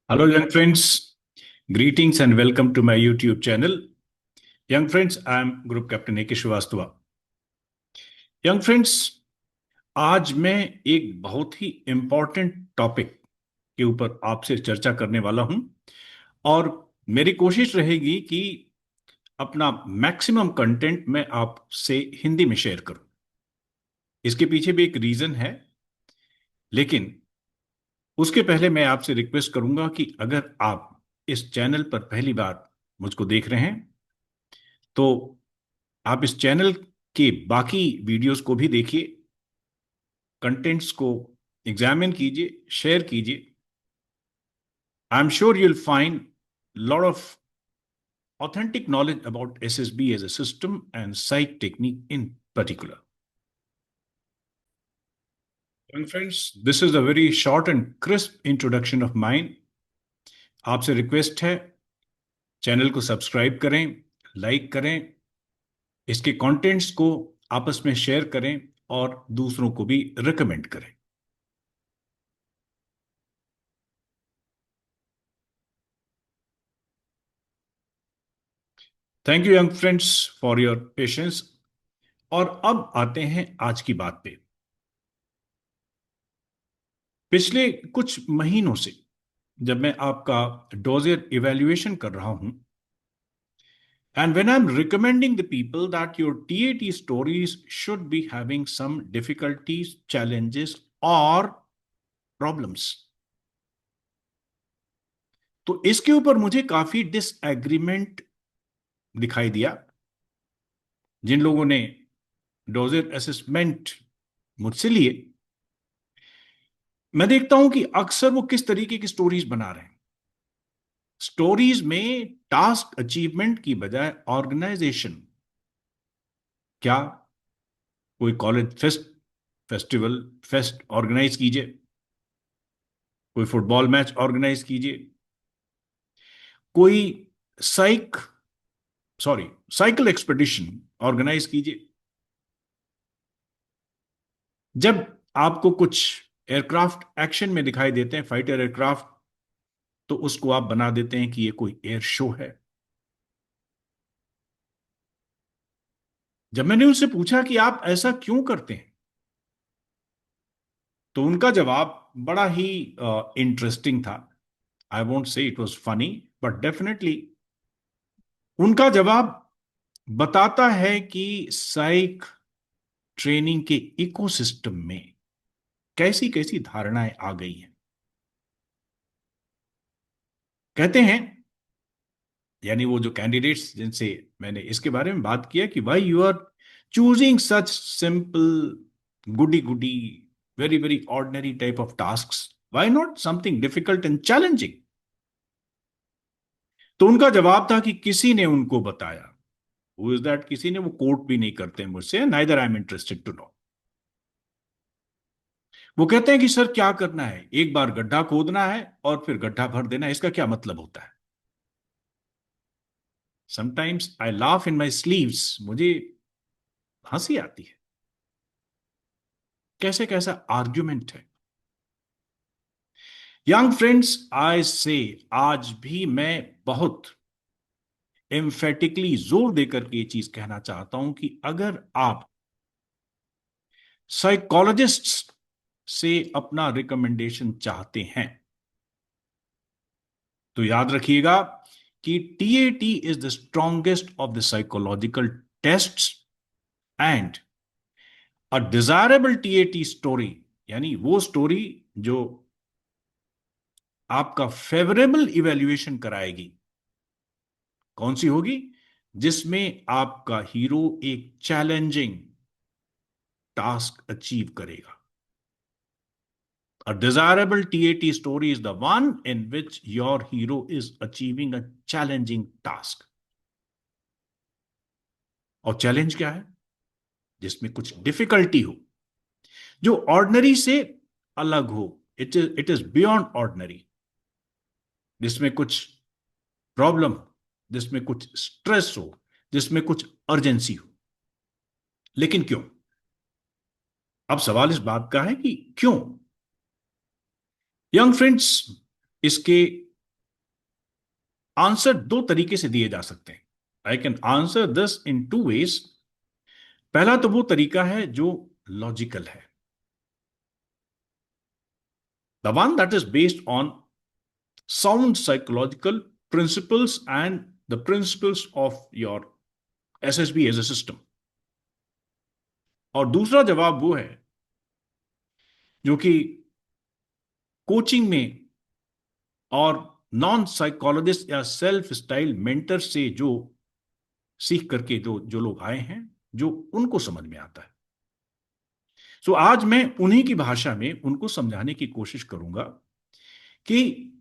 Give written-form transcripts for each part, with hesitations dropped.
Hello, young friends. Greetings and welcome to my YouTube channel. Young friends, I am Group Captain A.K. Srivastava. Young friends, आज मैं एक बहुत ही important topic के ऊपर आपसे चर्चा करने वाला हूं और मेरी कोशिश रहेगी कि अपना मैक्सिमम कंटेंट मैं आपसे हिंदी में शेयर करूं। इसके पीछे भी एक रीजन है, लेकिन उसके पहले मैं आपसे रिक्वेस्ट करूंगा कि अगर आप इस चैनल पर पहली बार मुझको देख रहे हैं तो आप इस चैनल के बाकी वीडियोस को भी देखिए, कंटेंट्स को एग्जामिन कीजिए, शेयर कीजिए। आई am sure you'll find lot of authentic knowledge about SSB as a system and psych technique in particular. And friends, this is a very short and crisp introduction of mine. आपसे request है, channel को subscribe करें, like करें, इसके contents को आपस में share करें और दूसरों को भी रिकमेंड करें। Thank you young friends for your patience. और अब आते हैं आज की बात पे। पिछले कुछ महीनों से जब मैं आपका डोजियर इवैल्यूएशन कर रहा हूं, and when I am recommending the people that your TAT stories should be having some difficulties, challenges और प्रॉब्लम्स, तो इसके ऊपर मुझे काफी डिसएग्रीमेंट दिखाई दिया। जिन लोगों ने डोजियर असेसमेंट मुझसे लिए, मैं देखता हूं कि अक्सर वो किस तरीके की स्टोरीज बना रहे हैं। स्टोरीज में टास्क अचीवमेंट की बजाय ऑर्गेनाइजेशन, क्या कोई कॉलेज फेस्टिवल फेस्ट ऑर्गेनाइज कीजिए, कोई फुटबॉल मैच ऑर्गेनाइज कीजिए, कोई साइक सॉरी साइकिल एक्सपेडिशन ऑर्गेनाइज कीजिए। जब आपको कुछ एयरक्राफ्ट एक्शन में दिखाई देते हैं, फाइटर एयरक्राफ्ट, तो उसको आप बना देते हैं कि ये कोई एयर शो है। जब मैंने उनसे पूछा कि आप ऐसा क्यों करते हैं, तो उनका जवाब बड़ा ही इंटरेस्टिंग था। I won't say it was funny, but definitely उनका जवाब बताता है कि साइक ट्रेनिंग के इकोसिस्टम में कैसी कैसी धारणाएं आ गई हैं। कहते हैं, यानी वो जो कैंडिडेट्स जिनसे मैंने इसके बारे में बात किया कि why you are choosing such simple, goody goody, very very ordinary type of task, why not something difficult and challenging. तो उनका जवाब था कि किसी ने उनको बताया। हु इज दैट किसी ने? वो कोट भी नहीं करते मुझसे, neither I am interested to know. वो कहते हैं कि सर क्या करना है, एक बार गड्ढा खोदना है और फिर गड्ढा भर देना है, इसका क्या मतलब होता है? Sometimes I laugh in my sleeves, मुझे हंसी आती है। कैसे कैसा आर्ग्यूमेंट है। यंग फ्रेंड्स, आई से आज भी मैं बहुत एम्फेटिकली जोर देकर के ये चीज कहना चाहता हूं कि अगर आप साइकोलॉजिस्ट से अपना रिकमेंडेशन चाहते हैं, तो याद रखिएगा कि TAT is the strongest of the psychological tests and a desirable TAT story, यानी वो स्टोरी जो आपका फेवरेबल इवैल्यूएशन कराएगी, कौन सी होगी? जिसमें आपका हीरो एक चैलेंजिंग टास्क अचीव करेगा। A desirable TAT story is the one in which your hero is achieving a challenging task. और चैलेंज क्या है? जिसमें कुछ डिफिकल्टी हो, जो ऑर्डिनरी से अलग हो। इट इज बियॉन्ड ऑर्डिनरी, जिसमें कुछ प्रॉब्लम हो, जिसमें कुछ स्ट्रेस हो, जिसमें कुछ अर्जेंसी हो। लेकिन क्यों? अब सवाल इस बात का है कि क्यों? यंग फ्रेंड्स, इसके आंसर दो तरीके से दिए जा सकते हैं। I can answer this in two ways. पहला तो वो तरीका है जो लॉजिकल है, the one that is based on sound psychological principles and the principles of your SSB as a system। और दूसरा जवाब वो है जो कि कोचिंग में और नॉन साइकोलॉजिस्ट या सेल्फ स्टाइल मेंटर से जो सीख करके जो जो लोग आए हैं, जो उनको समझ में आता है। सो आज मैं उन्हीं की भाषा में उनको समझाने की कोशिश करूंगा कि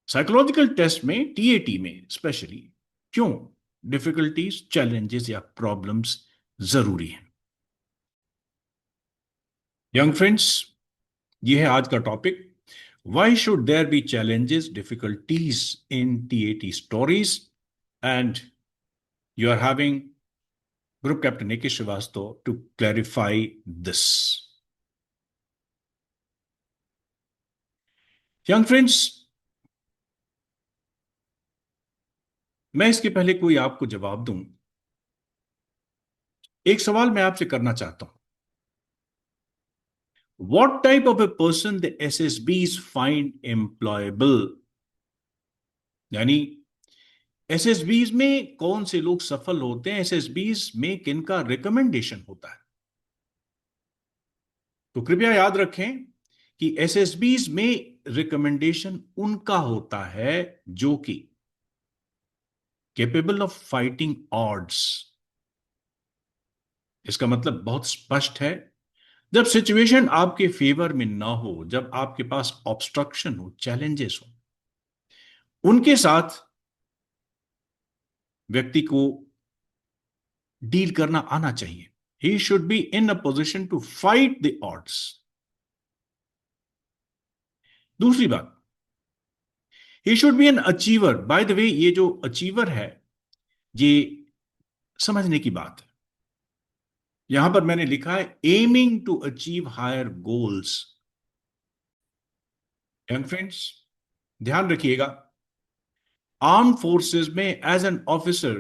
साइकोलॉजिकल टेस्ट में, टीएटी में स्पेशली, क्यों डिफिकल्टीज, चैलेंजेस या प्रॉब्लम्स जरूरी हैं। यंग फ्रेंड्स, ये है आज का topic. Why should there be challenges, difficulties in TAT stories? And you are having Group Captain A.K. Srivastava to clarify this. Young friends, मैं इसके पहले कोई आपको जवाब दूं, एक सवाल मैं आपसे करना चाहता हूं। What type of a person the SSBs find employable? यानी एसएसबीज में कौन से लोग सफल होते हैं, एसएसबीज में किनका रिकमेंडेशन होता है? तो कृपया याद रखें कि एसएसबीज में रिकमेंडेशन उनका होता है जो कि केपेबल ऑफ फाइटिंग ऑड्स। इसका मतलब बहुत स्पष्ट है, जब सिचुएशन आपके फेवर में ना हो, जब आपके पास ऑब्स्ट्रक्शन हो, चैलेंजेस हो, उनके साथ व्यक्ति को डील करना आना चाहिए। He should be in a position to fight the odds. दूसरी बात, he should be an achiever. By the way, ये जो अचीवर है, ये समझने की बात है। यहां पर मैंने लिखा है aiming to achieve higher goals. Young friends, ध्यान रखिएगा, आर्म फोर्सेस में एज एन ऑफिसर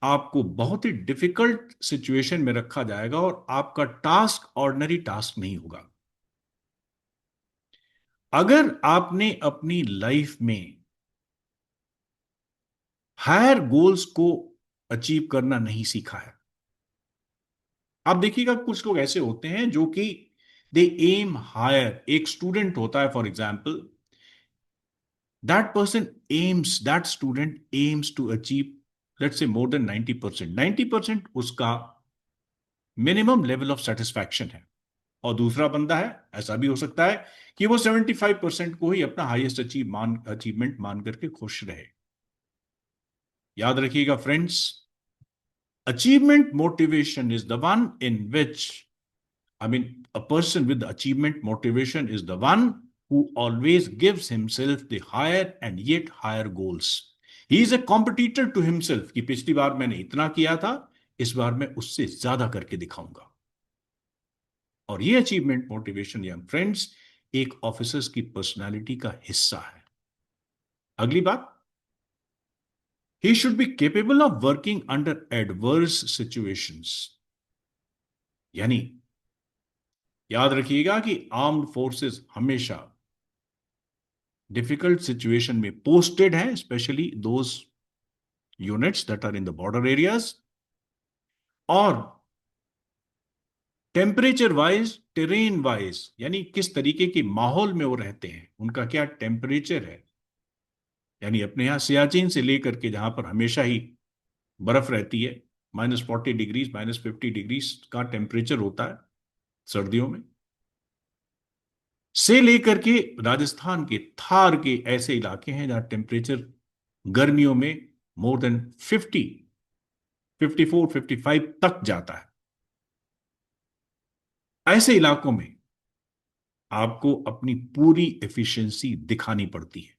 आपको बहुत ही डिफिकल्ट सिचुएशन में रखा जाएगा और आपका टास्क ऑर्डिनरी टास्क नहीं होगा। अगर आपने अपनी लाइफ में हायर गोल्स को अचीव करना नहीं सीखा है, आप देखिएगा कुछ लोग ऐसे होते हैं जो कि दे एम हायर। एक स्टूडेंट होता है, for example, that student aims to achieve, let's say, more than 90%। 90% उसका मिनिमम लेवल ऑफ सेटिस्फैक्शन है। और दूसरा बंदा है, ऐसा भी हो सकता है कि वो 75% को ही अपना हाईएस्ट अचीवमेंट मान करके खुश रहे। याद रखिएगा friends, achievement motivation is the one in which, a person with achievement motivation is the one who always gives himself the higher and yet higher goals. He is a competitor to himself कि पिछली बार मैंने इतना किया था, इस बार मैं उससे ज्यादा करके दिखाऊंगा। और ये अचीवमेंट मोटिवेशन, यंग फ्रेंड्स, एक ऑफिसर्स की पर्सनालिटी का हिस्सा है। अगली बात, he should be capable of working under adverse situations। यानी याद रखिएगा कि आर्म्ड फोर्सेस हमेशा डिफिकल्ट सिचुएशन में पोस्टेड हैं, specially those units that are in the border areas. और टेम्परेचर वाइज, टेरेन वाइज, यानी किस तरीके के माहौल में वो रहते हैं, उनका क्या टेम्परेचर है, यानी अपने यहां सियाचिन से लेकर के जहां पर हमेशा ही बर्फ रहती है, -40 डिग्रीज, -50 डिग्रीज का टेम्परेचर होता है सर्दियों में, से लेकर के राजस्थान के थार के ऐसे इलाके हैं जहां टेम्परेचर गर्मियों में मोर देन 50, 54, 55 तक जाता है। ऐसे इलाकों में आपको अपनी पूरी एफिशिएंसी दिखानी पड़ती है।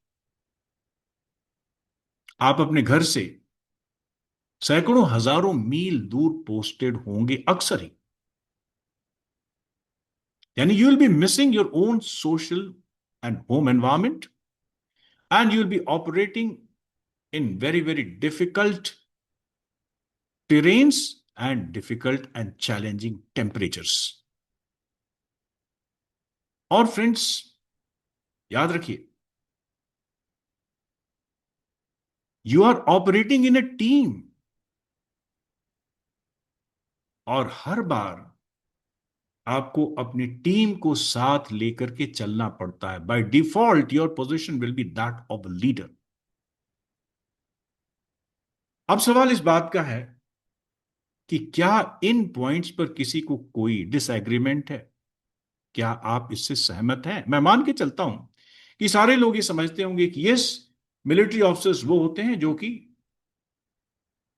आप अपने घर से सैकड़ों हजारों मील दूर पोस्टेड होंगे अक्सर ही, यानी you will be missing your own social and home environment, and you'll be operating in very, very difficult terrains and difficult and challenging temperatures. और फ्रेंड्स याद रखिए, you are operating in a team, और हर बार आपको अपनी team को साथ लेकर के चलना पड़ता है. By default your position will be that of a leader. अब सवाल इस बात का है कि क्या इन पॉइंट्स पर किसी को कोई डिसएग्रीमेंट है? क्या आप इससे सहमत हैं? मैं मान के चलता हूं कि सारे लोग ये समझते होंगे कि यस, मिलिट्री ऑफिसर्स वो होते हैं जो कि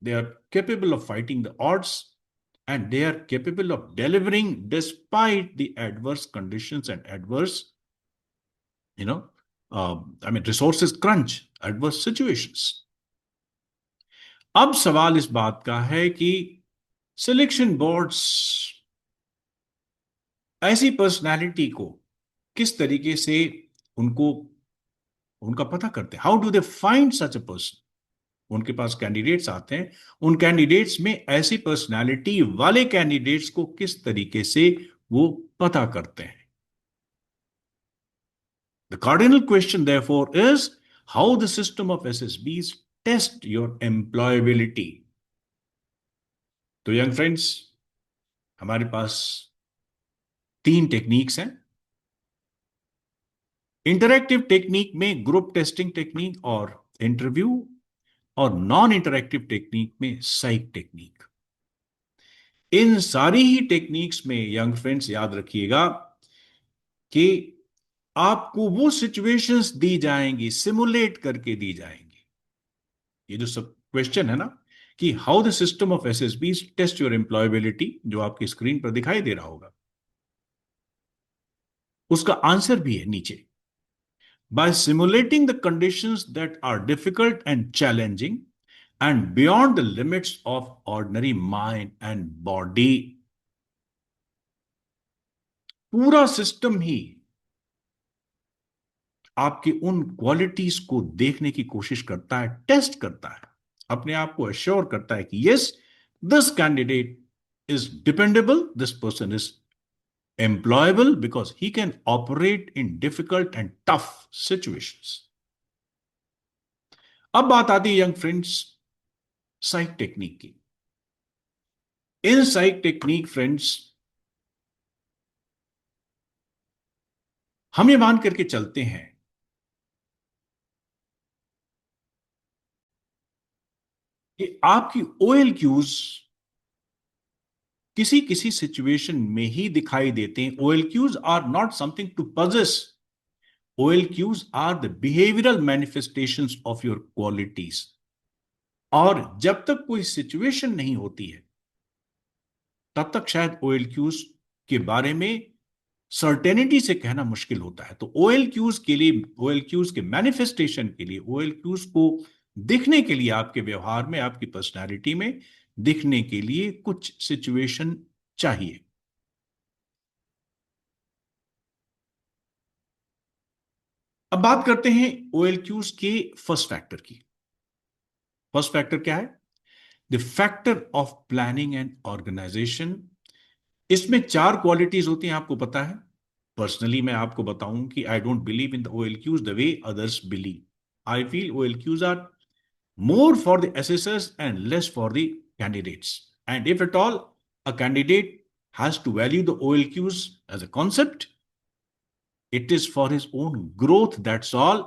they are capable of fighting the odds and they are capable of delivering despite the adverse conditions and adverse, you know, resources crunch, adverse situations. अब सवाल इस बात का है कि सिलेक्शन बोर्ड्स ऐसी पर्सनालिटी को किस तरीके से उनको उनका पता करते हैं. How do they find such a person? उनके पास कैंडिडेट्स आते हैं, उन कैंडिडेट्स में ऐसी पर्सनालिटी वाले कैंडिडेट्स को किस तरीके से वो पता करते हैं. The cardinal question, therefore, is how the system of SSBs test your employability. तो यंग फ्रेंड्स, हमारे पास 3 टेक्निक्स हैं. इंटरैक्टिव टेक्निक में ग्रुप टेस्टिंग टेक्निक और इंटरव्यू, और नॉन इंटरैक्टिव टेक्निक में साइक टेक्निक. इन सारी ही टेक्निक्स में यंग फ्रेंड्स याद रखिएगा कि आपको वो सिचुएशंस दी जाएंगी, सिमुलेट करके दी जाएंगी. ये जो सब क्वेश्चन है ना कि how the system of SSB test your employability, जो आपकी स्क्रीन पर दिखाई दे रहा होगा, उसका आंसर भी है नीचे. By simulating the conditions that are difficult and challenging and beyond the limits of ordinary mind and body. पूरा सिस्टम ही आपकी उन क्वालिटीज को देखने की कोशिश करता है, टेस्ट करता है, अपने आप को अश्योर करता है कि yes, this candidate is dependable, this person is employable because he can operate in difficult and tough situations. अब बात आती है यंग फ्रेंड्स साइक टेक्निक की. इन साइक टेक्निक फ्रेंड्स, हम ये मान करके चलते हैं कि आपकी OLQs किसी किसी सिचुएशन में ही दिखाई देते हैं. OLQs are not something to possess. OLQs are the behavioural manifestations of your qualities. और जब तक कोई सिचुएशन नहीं होती है तब तक शायद OLQs के बारे में सर्टेनिटी से कहना मुश्किल होता है. तो OLQs के लिए, OLQs के मैनिफेस्टेशन के लिए, OLQs को दिखने के लिए, आपके व्यवहार में, आपकी पर्सनालिटी में दिखने के लिए कुछ सिचुएशन चाहिए. अब बात करते हैं OLQs के फर्स्ट फैक्टर की. फर्स्ट फैक्टर क्या है? The factor of planning and organisation. इसमें 4 क्वालिटीज होती हैं, आपको पता है. पर्सनली मैं आपको बताऊं कि I don't believe in the OLQs the way others believe. I feel OLQs are more for the assessors and less for the candidates. And if at all a candidate has to value the OLQs as a concept, it is for his own growth, that's all.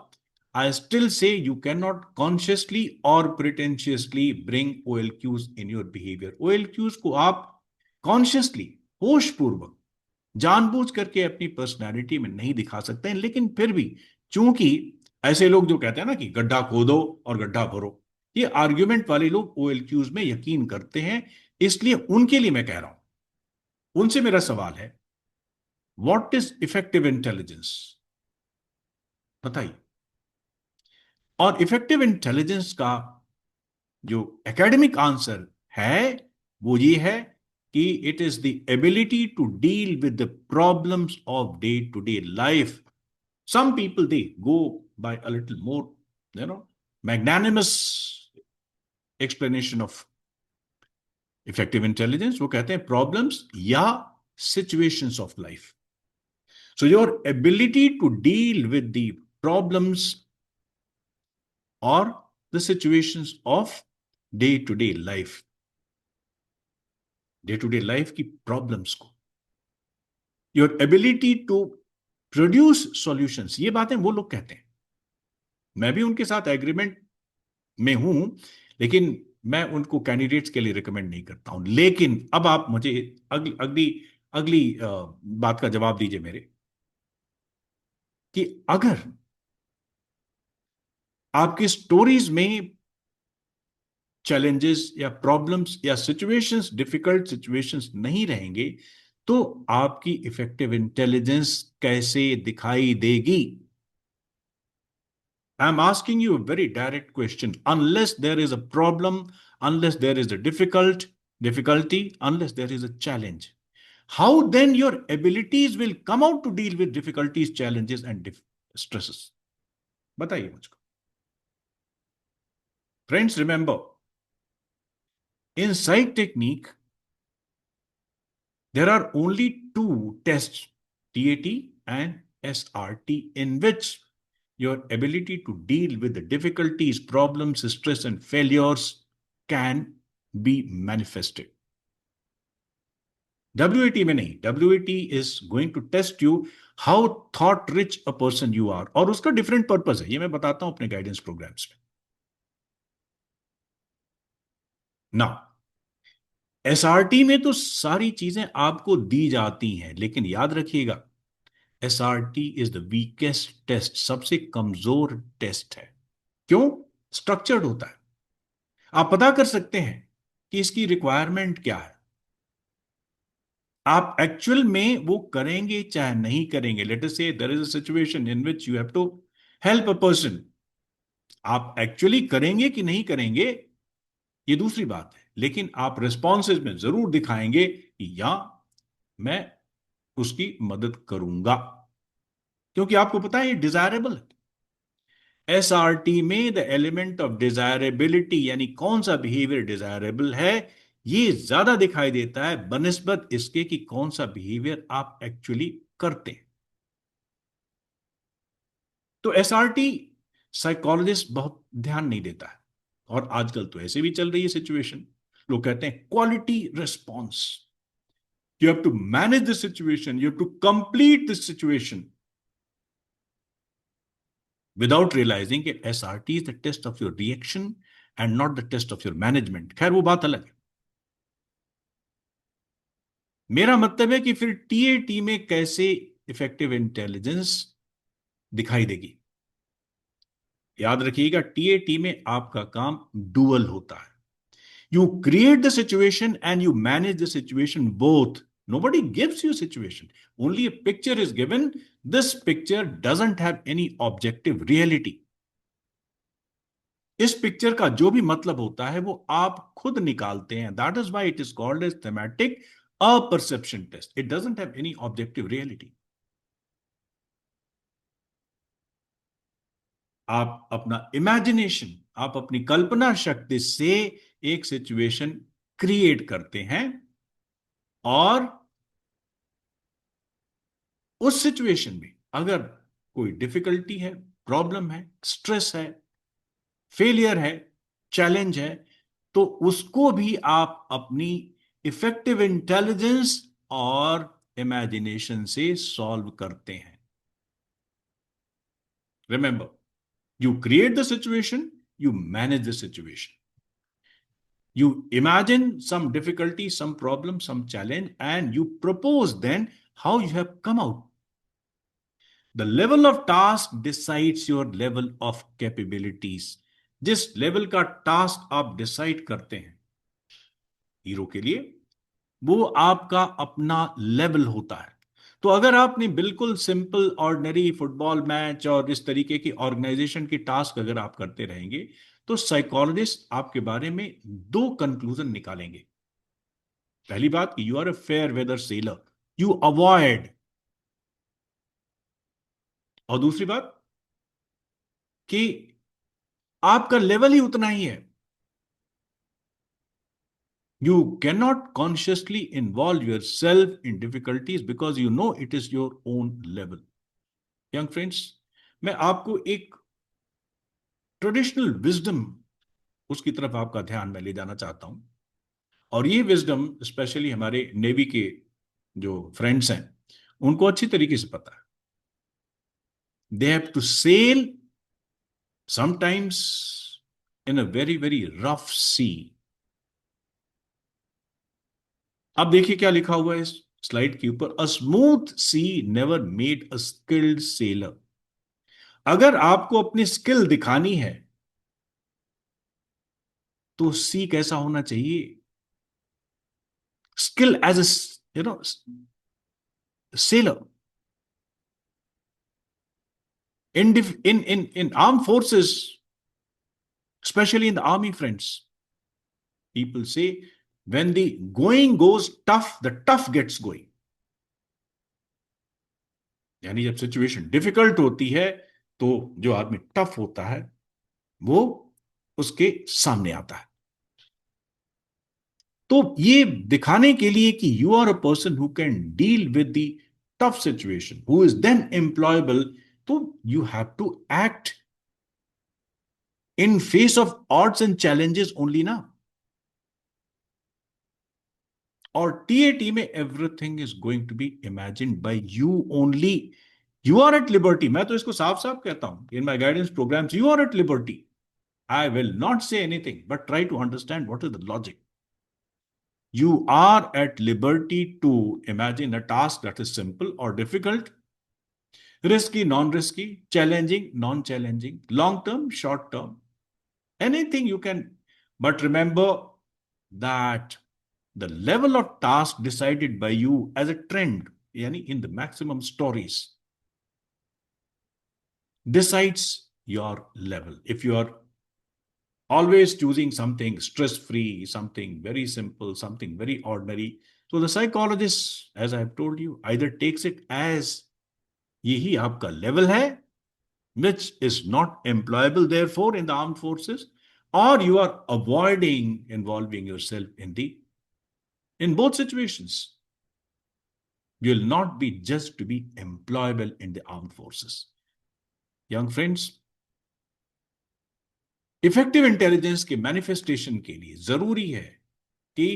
I still say you cannot consciously or pretentiously bring OLQs in your behavior. OLQs को आप consciously, होशपूर्वक, जानबूझ करके अपनी personality में नहीं दिखा सकते हैं. लेकिन फिर भी, चूंकि ऐसे लोग जो कहते हैं ना कि गड्ढा खोदो और गड्ढा भरो, ये आर्ग्यूमेंट वाले लोग OLQs में यकीन करते हैं. इसलिए उनके लिए मैं कह रहा हूं, उनसे मेरा सवाल है, व्हाट इज इफेक्टिव इंटेलिजेंस? बताइए. और इफेक्टिव इंटेलिजेंस का जो एकेडमिक आंसर है वो ये है कि it is the ability to deal with the problems of day to day life. Some people, they go by a little more magnanimous explanation of effective intelligence, वो कहते हैं प्रॉब्लम्स या situations of life. So your ability to deal with the problems और the situations of day to day life, day to day life की problems को, your ability to produce solutions. ये बातें वो लोग कहते हैं, मैं भी उनके साथ एग्रीमेंट में हूं, लेकिन मैं उनको कैंडिडेट्स के लिए रिकमेंड नहीं करता हूं. लेकिन अब आप मुझे अगली अगली अगली बात का जवाब दीजिए मेरे, कि अगर आपकी स्टोरीज में चैलेंजेस या प्रॉब्लम्स या सिचुएशंस, डिफिकल्ट सिचुएशंस नहीं रहेंगे, तो आपकी इफेक्टिव इंटेलिजेंस कैसे दिखाई देगी? I'm asking you a very direct question. Unless there is a problem, unless there is a difficulty, unless there is a challenge, how then your abilities will come out to deal with difficulties, challenges, and stresses? बताइए मुझको. Friends, remember, in psych technique, there are only two tests, TAT and SRT, in which your ability to deal with the difficulties, problems, stress, and failures can be manifested. WAT में नहीं. WAT is going to test you how thought rich a person you are, और उसका different purpose है, ये मैं बताता हूं अपने guidance programs में. Now, SRT में तो सारी चीजें आपको दी जाती हैं, लेकिन याद रखिएगा, SRT is the weakest test, सबसे कमजोर टेस्ट है. क्यों? स्ट्रक्चर्ड होता है. आप पता कर सकते हैं कि इसकी रिक्वायरमेंट क्या है. आप एक्चुअल में वो करेंगे चाहे नहीं करेंगे. Let us say there is a situation in which you have to help a person. आप एक्चुअली करेंगे कि नहीं करेंगे, ये दूसरी बात है, लेकिन आप रिस्पॉन्सेज में जरूर दिखाएंगे कि या मैं उसकी मदद करूंगा, क्योंकि आपको पता है ये डिजायरेबल है. एसआरटी में द एलिमेंट ऑफ डिजायरेबिलिटी, यानी कौन सा बिहेवियर डिजायरेबल है, ये ज्यादा दिखाई देता है बनिस्बत इसके कि कौन सा बिहेवियर आप एक्चुअली करते हैं. तो एसआरटी साइकोलॉजिस्ट बहुत ध्यान नहीं देता है, और आजकल तो ऐसे भी चल रही है सिचुएशन. लोग कहते हैं quality response, you have to manage the situation, you have to complete the situation, without realizing that SRT is the test of your reaction and not the test of your management. खैर वो बात अलग है. मेरा मतलब है कि फिर TAT में कैसे इफेक्टिव इंटेलिजेंस दिखाई देगी. याद रखिएगा, TAT में आपका काम डुअल होता है. You create the situation and you manage the situation both. Nobody gives you a situation. Only a picture is given. This picture doesn't have any objective reality. इस पिक्चर का जो भी मतलब होता है वो आप खुद निकालते हैं. That is why it is called as thematic apperception test. It doesn't have any objective reality. आप अपना इमेजिनेशन, आप अपनी कल्पना शक्ति से एक सिचुएशन क्रिएट करते हैं, और उस सिचुएशन में अगर कोई डिफिकल्टी है, प्रॉब्लम है, स्ट्रेस है, फेलियर है, चैलेंज है, तो उसको भी आप अपनी इफेक्टिव इंटेलिजेंस और इमेजिनेशन से सॉल्व करते हैं. Remember, you create the situation, you manage the situation. You imagine some difficulty, some problem, some challenge, and you propose then how you have come out. The level of task decides your level of capabilities. जिस level का task आप decide करते हैं hero के लिए, वो आपका अपना लेवल होता है. तो अगर आपने बिल्कुल सिंपल ऑर्डिनरी फुटबॉल मैच और इस तरीके की ऑर्गेनाइजेशन की टास्क अगर आप करते रहेंगे, तो साइकोलॉजिस्ट आपके बारे में दो कंक्लूजन निकालेंगे. पहली बात, you are a fair weather sailor, you avoid. और दूसरी बात कि आपका लेवल ही उतना ही है। You cannot consciously involve yourself in difficulties because you know it is your own level. Young friends, मैं आपको एक ट्रेडिशनल विजडम उसकी तरफ आपका ध्यान मैं ले जाना चाहता हूं। और ये विजडम स्पेशली हमारे नेवी के जो फ्रेंड्स हैं उनको अच्छी तरीके से पता है। They have to sail sometimes in a very very rough sea. अब देखिए क्या लिखा हुआ है इस स्लाइड के ऊपर, a smooth sea never made a skilled sailor. अगर आपको अपनी स्किल दिखानी है तो सी कैसा होना चाहिए? Skill as no sailor in armed forces, especially in the army, friends, people say when the going goes tough, the tough gets going. यानी जब सिचुएशन डिफिकल्ट होती है तो जो आदमी टफ होता है वो उसके सामने आता है। तो ये दिखाने के लिए कि you are a person who can deal with the tough situation, who is then employable, तो you have to act in face of odds and challenges only ना। और टीएटी में everything is going to be imagined by you only. You are at liberty, मैं तो इसको साफ साफ कहता हूं in my guidance programmes, you are at liberty. I will not say anything but try to understand what is the logic. You are at liberty to imagine a task that is simple or difficult, risky, non-risky, challenging, non-challenging, long-term, short-term, anything you can. But remember that the level of task decided by you as a trend, yani in the maximum stories, decides your level. If you are always choosing something stress free, something very simple, something very ordinary, so the psychologist, as I have told you, either takes it as यही आपका level है, which is not employable therefore in the armed forces, or you are avoiding involving yourself in both situations. You will not be judged to be employable in the armed forces. Young friends, effective intelligence के manifestation के लिए जरूरी है कि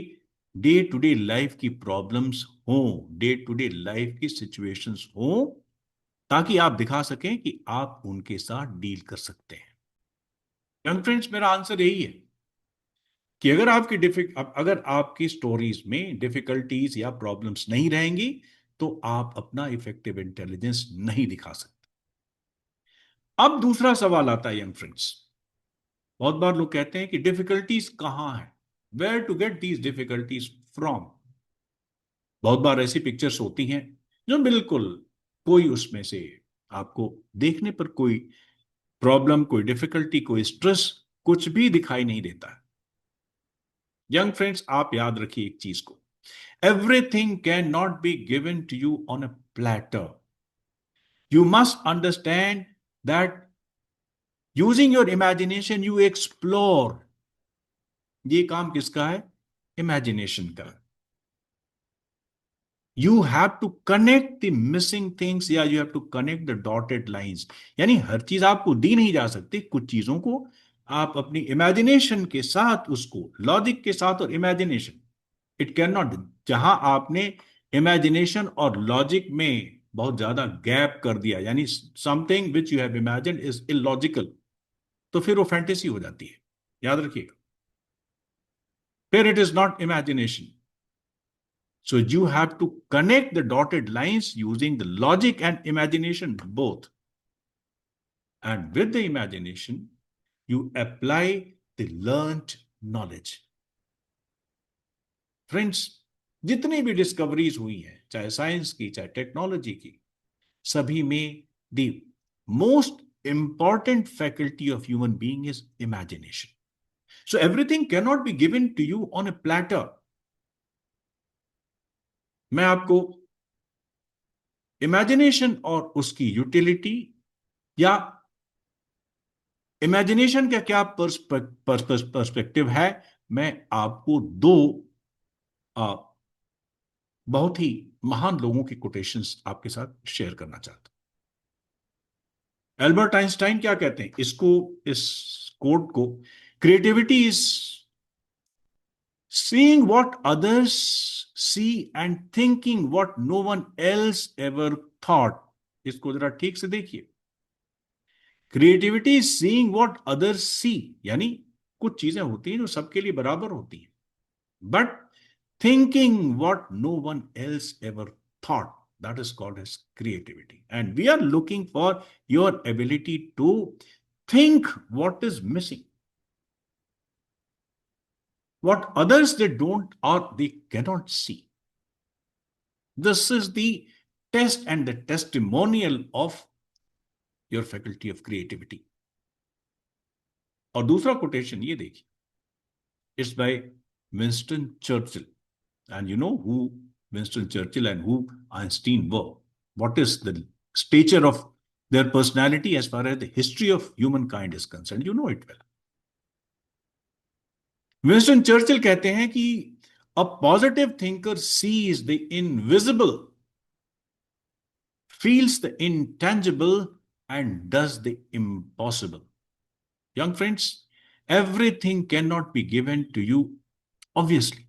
day to day life की problems हो, day to day life की situations हो, ताकि आप दिखा सकें कि आप उनके साथ डील कर सकते हैं। यंग फ्रेंड्स, मेरा आंसर यही है कि अगर आपकी स्टोरीज में डिफिकल्टीज या प्रॉब्लम्स नहीं रहेंगी तो आप अपना इफेक्टिव इंटेलिजेंस नहीं दिखा सकते। अब दूसरा सवाल आता है यंग फ्रेंड्स, बहुत बार लोग कहते हैं कि डिफिकल्टीज कहां है, where to get these difficulties from. बहुत बार ऐसी पिक्चर्स होती हैं जो बिल्कुल कोई उसमें से आपको देखने पर कोई प्रॉब्लम, कोई डिफिकल्टी, कोई स्ट्रेस कुछ भी दिखाई नहीं देता है। यंग फ्रेंड्स, आप याद रखिए एक चीज को, everything can not be given to you on a platter. You must understand that using your imagination you explore. ये काम किसका है? इमेजिनेशन का। You have to connect the missing things या you have to connect the dotted lines. यानी हर चीज आपको दी नहीं जा सकती, कुछ चीजों को आप अपनी इमेजिनेशन के साथ, उसको लॉजिक के साथ, और इमेजिनेशन इट कैन नॉट, जहां आपने इमेजिनेशन और लॉजिक में बहुत ज्यादा गैप कर दिया, यानी something which you have imagined is illogical, तो फिर वो फैंटेसी हो जाती है। याद रखिएगा, फिर it is not imagination. So you have to connect the dotted lines using the logic and imagination both. And with the imagination, you apply the learned knowledge. Friends, जितनी भी डिस्कवरीज हुई हैं, चाहे साइंस की, चाहे टेक्नोलॉजी की, सभी में the most important faculty of human being is imagination. So everything cannot be given to you on a platter. मैं आपको इमेजिनेशन और उसकी यूटिलिटी या इमेजिनेशन का क्या पर्सपेक्टिव है, मैं आपको दो आ, बहुत ही महान लोगों की कोटेशंस आपके साथ शेयर करना चाहता हूं। एल्बर्ट आइंस्टाइन क्या कहते हैं इसको, इस कोट को, creativity is seeing what others see and thinking what no one else ever thought। इसको जरा ठीक से देखिए। Creativity is seeing what others see, यानी कुछ चीजें होती हैं जो सबके लिए बराबर होती हैं, but thinking what no one else ever thought, that is called as creativity. And we are looking for your ability to think what is missing, what others they don't or they cannot see. This is the test and the testimonial of your faculty of creativity। और दूसरा quotation ये देखिए, it's by Winston Churchill. And you know who Winston Churchill and who Einstein were, what is the stature of their personality as far as the history of humankind is concerned, you know it well। Winston Churchill कहते हैं कि a positive thinker sees the invisible, feels the intangible, and does the impossible। Young friends, everything cannot be given to you obviously।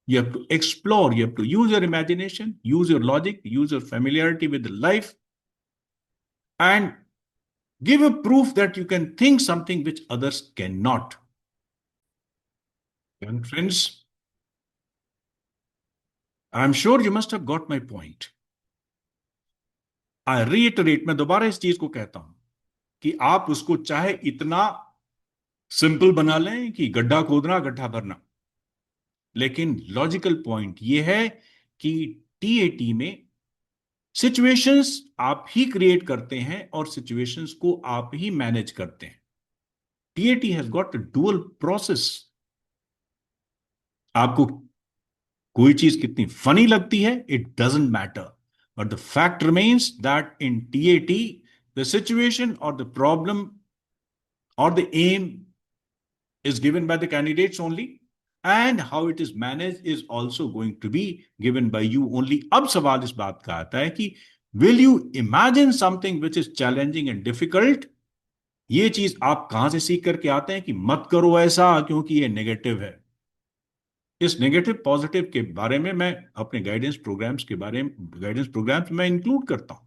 You have to explore, you have to use your imagination, use your logic, use your familiarity with life, and give a proof that you can think something which others cannot। Young friends, I'm sure you must have got my point। I reiterate, मैं दोबारा इस चीज को कहता हूं कि आप उसको चाहे इतना सिंपल बना लें कि गड्ढा खोदना गड्ढा भरना, लेकिन लॉजिकल पॉइंट यह है कि टीएटी में सिचुएशंस आप ही क्रिएट करते हैं और सिचुएशंस को आप ही मैनेज करते हैं। TAT has got a dual process. आपको कोई चीज कितनी फनी लगती है, it doesn't matter, but the fact remains that in TAT the situation और the problem or the aim is given by the candidates only, and how it is managed is also going to be given by you only। अब सवाल इस बात का आता है कि will you imagine something which is challenging and difficult। ये चीज आप कहां से सीख करके आते हैं कि मत करो ऐसा क्योंकि ये नेगेटिव है। इस नेगेटिव पॉजिटिव के बारे में मैं अपने गाइडेंस प्रोग्राम्स में इंक्लूड करता हूं।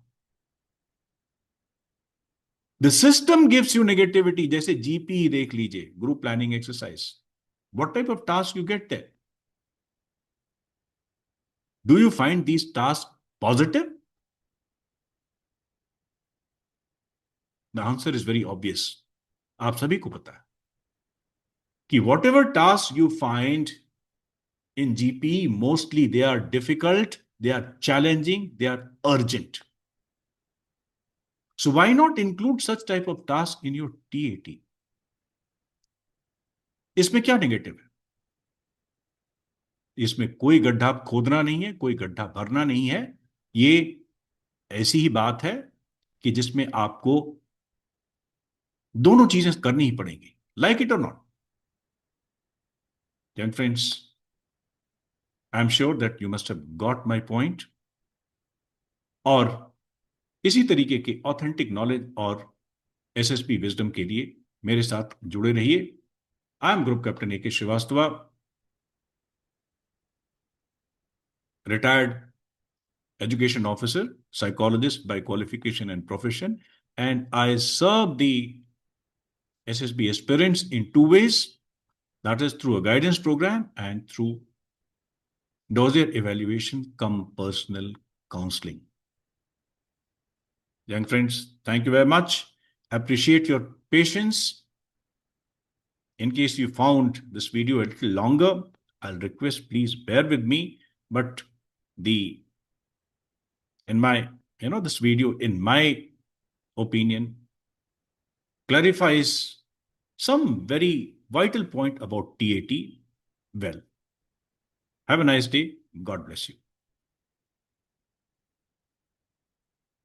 The system gives you negativity, जैसे जीपी देख लीजिए, group planning exercise, what type of task you get there, do you find these task positive? The answer is very obvious. आप सभी को पता है कि whatever task you find in GP, mostly they are difficult, they are challenging, they are urgent. So why not include such type of task in your TAT? इसमें क्या negative है? इसमें कोई गड्ढा खोदना नहीं है, कोई गड्ढा भरना नहीं है। ये ऐसी ही बात है कि जिसमें आपको दोनों चीजें करनी ही पड़ेंगी, लाइक इट और not. Young friends, I am sure that you must have got my point. और इसी तरीके के ऑथेंटिक नॉलेज और एसएसपी विजडम के लिए मेरे साथ जुड़े रहिए। I am group captain AK Srivastava, retired education officer, psychologist by qualification and profession, and I serve the SSB aspirants in two ways, that is through a guidance program and through dossier evaluation cum personal counseling। Young friends, thank you very much. Appreciate your patience. In case you found this video a little longer, I'll request please bear with me, but this video, in my opinion, clarifies some very vital point about TAT well. Have a nice day. God bless you.